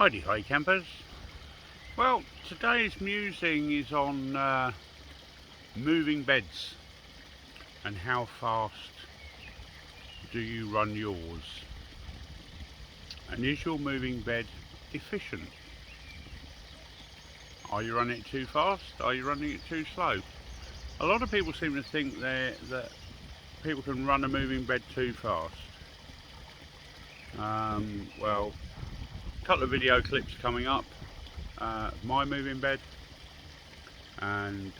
Hi campers. Well, today's musing is on moving beds and how fast do you run yours, and is your moving bed efficient? Are you running it too fast? Are you running it too slow? A lot of people seem to think that people can run a moving bed too fast. Well, a couple of video clips coming up, my moving bed, and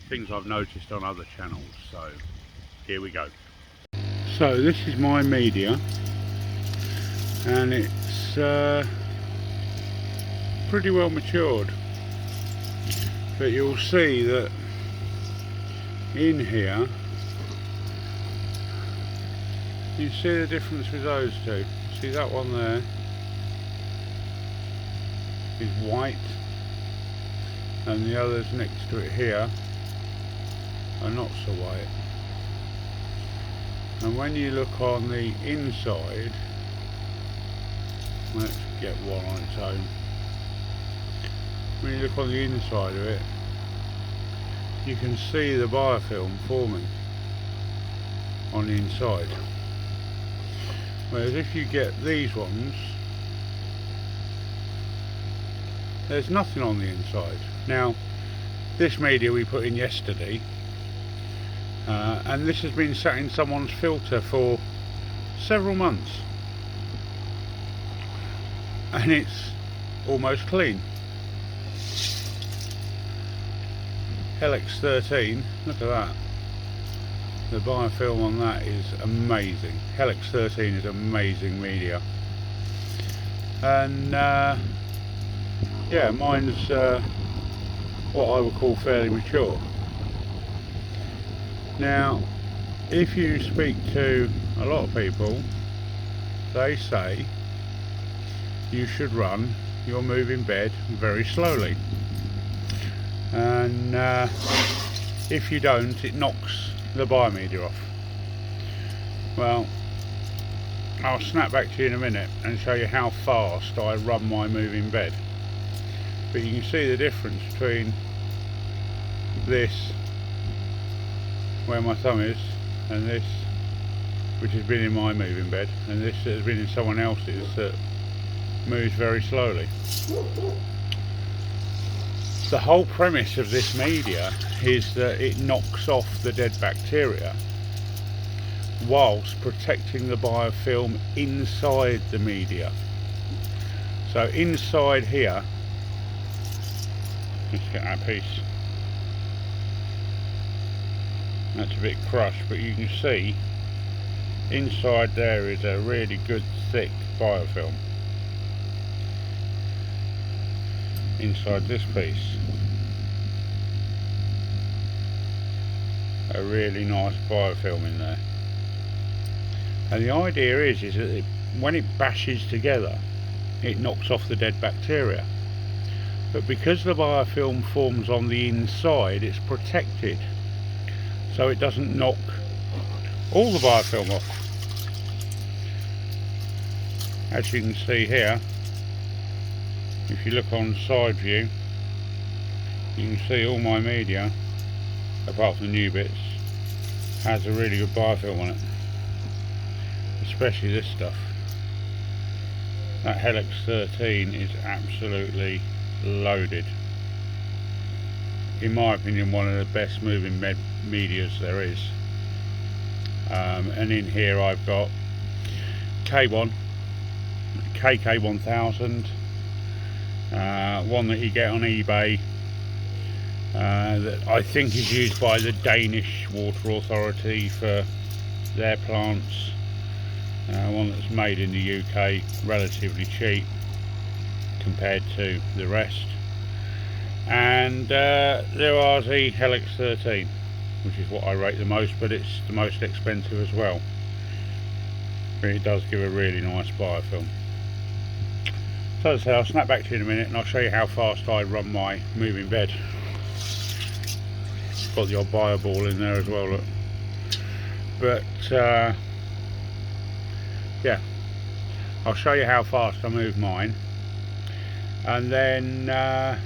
things I've noticed on other channels, so here we go. So this is my media, and it's pretty well matured, but you'll see that in here you see the difference with those two. See that one there is white, and the others next to it here are not so white. And when you look on the inside, let's get one on its own. When you look on the inside of it, you can see the biofilm forming on the inside. Whereas if you get these ones, there's nothing on the inside. Now, this media we put in yesterday, and this has been sat in someone's filter for several months, and it's almost clean. Helix 13, look at that. The biofilm on that is amazing. Helix 13 is amazing media, and yeah, mine's what I would call fairly mature. Now, if you speak to a lot of people, they say you should run your moving bed very slowly, and if you don't, it knocks the biomedia off. Well, I'll snap back to you in a minute and show you how fast I run my moving bed, but you can see the difference between this, where my thumb is, and this, which has been in my moving bed, and this that has been in someone else's that moves very slowly. The whole premise of this media is that it knocks off the dead bacteria whilst protecting the biofilm inside the media. So inside here, let's get that piece. That's a bit crushed, but you can see inside there is a really good thick biofilm. Inside this piece, a really nice biofilm in there. And the idea is that when it bashes together, it knocks off the dead bacteria. But because the biofilm forms on the inside, it's protected, so it doesn't knock all the biofilm off. As you can see here, if you look on side view, you can see all my media, apart from the new bits, has a really good biofilm on it, especially this stuff. That Helix 13 is absolutely loaded. In my opinion, one of the best moving medias there is. And in here I've got K1, KK1000, one that you get on eBay, that I think is used by the Danish Water Authority for their plants, one that's made in the UK, relatively cheap compared to the rest, and there are the Helix 13, which is what I rate the most, but it's the most expensive as well, but it does give a really nice biofilm. So as I say, I'll snap back to you in a minute and I'll show you how fast I run my moving bed. Got the odd bio ball in there as well, look. But yeah, I'll show you how fast I move mine, and then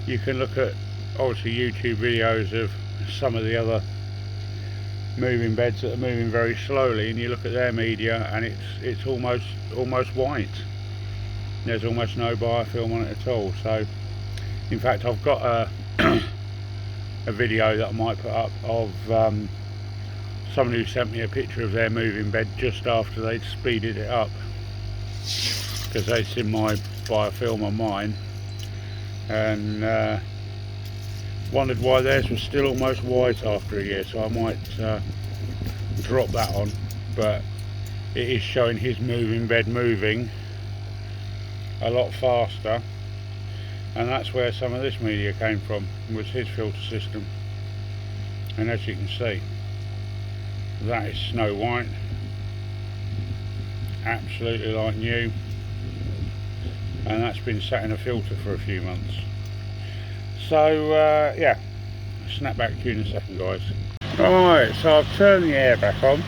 you can look at obviously YouTube videos of some of the other moving beds that are moving very slowly, and you look at their media and it's almost white. There's almost no biofilm on it at all. So in fact I've got a video that I might put up of someone who sent me a picture of their moving bed just after they'd speeded it up, because they'd seen my biofilm on mine and wondered why theirs was still almost white after a year. So I might drop that on, but it is showing his moving bed moving a lot faster, and that's where some of this media came from, was his filter system. And as you can see, that is snow white, absolutely like new, and that's been sat in a filter for a few months. So yeah, snap back to you in a second, guys. Right, so I've turned the air back on,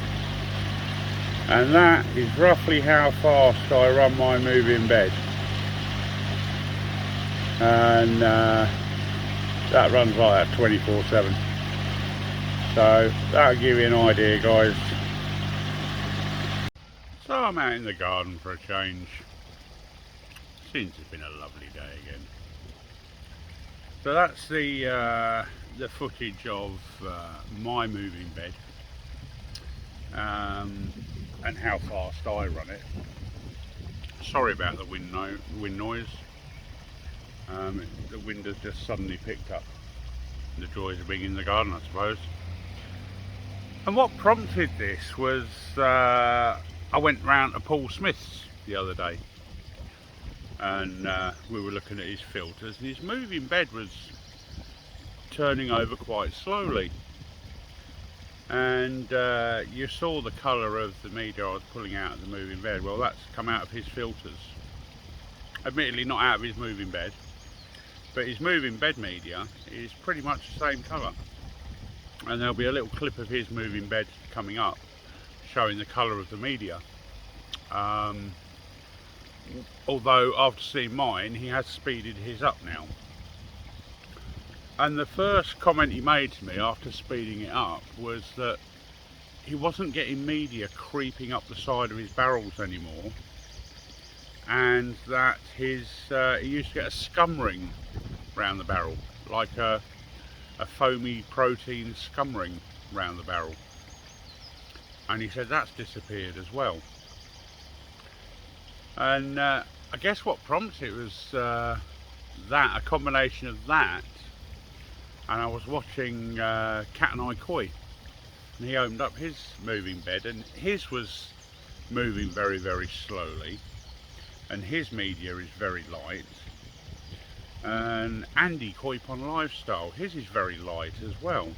and that is roughly how fast I run my moving bed. And that runs like that 24/7. So that'll give you an idea, guys. So I'm out in the garden for a change. Seems it's been a lovely day again. So that's the footage of my moving bed and how fast I run it. Sorry about the wind noise. The wind has just suddenly picked up. The joys of being in the garden, I suppose. And what prompted this was I went round to Paul Smith's the other day, and we were looking at his filters, and his moving bed was turning over quite slowly, and you saw the colour of the media I was pulling out of the moving bed. Well, that's come out of his filters. Admittedly not out of his moving bed, but his moving bed media is pretty much the same colour, and there'll be a little clip of his moving bed coming up showing the colour of the media. Although after seeing mine, he has speeded his up now. And the first comment he made to me after speeding it up was that he wasn't getting media creeping up the side of his barrels anymore, and that he used to get a scum ring round the barrel, like a foamy protein scum ring round the barrel, and he said that's disappeared as well. And I guess what prompted it was a combination of that, and I was watching Cat and I Koi, and he opened up his moving bed, and his was moving very, very slowly, and his media is very light. And Andy Koi Pond Lifestyle, his is very light as well.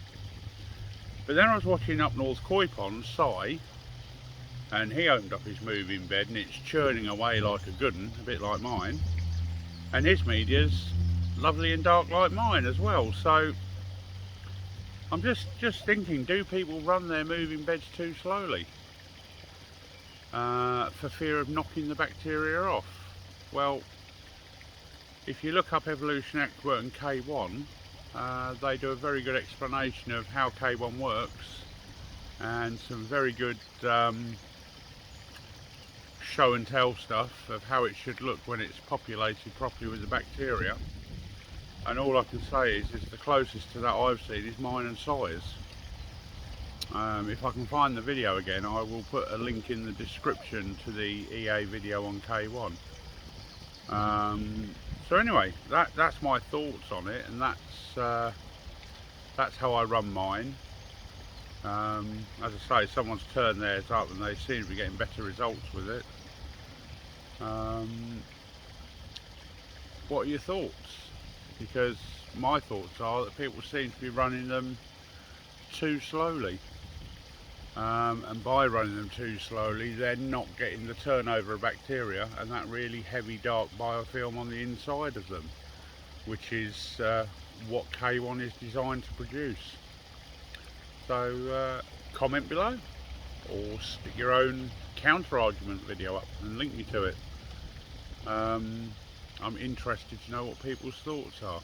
But then I was watching Up North Koi Pond, Si, and he opened up his moving bed, and it's churning away like a good one, a bit like mine, and his media's lovely and dark like mine as well. So I'm just thinking, do people run their moving beds too slowly for fear of knocking the bacteria off? Well, if you look up Evolution Expert and K1, they do a very good explanation of how K1 works, and some very good show and tell stuff of how it should look when it's populated properly with the bacteria. And all I can say is the closest to that I've seen is mine and Si's. If I can find the video again, I will put a link in the description to the EA video on K1. So anyway, that's my thoughts on it, and that's how I run mine. As I say, someone's turned theirs up and they seem to be getting better results with it. What are your thoughts? Because my thoughts are that people seem to be running them too slowly, and by running them too slowly they're not getting the turnover of bacteria and that really heavy dark biofilm on the inside of them, which is what K1 is designed to produce. So comment below, or stick your own counter argument video up and link me to it. I'm interested to know what people's thoughts are.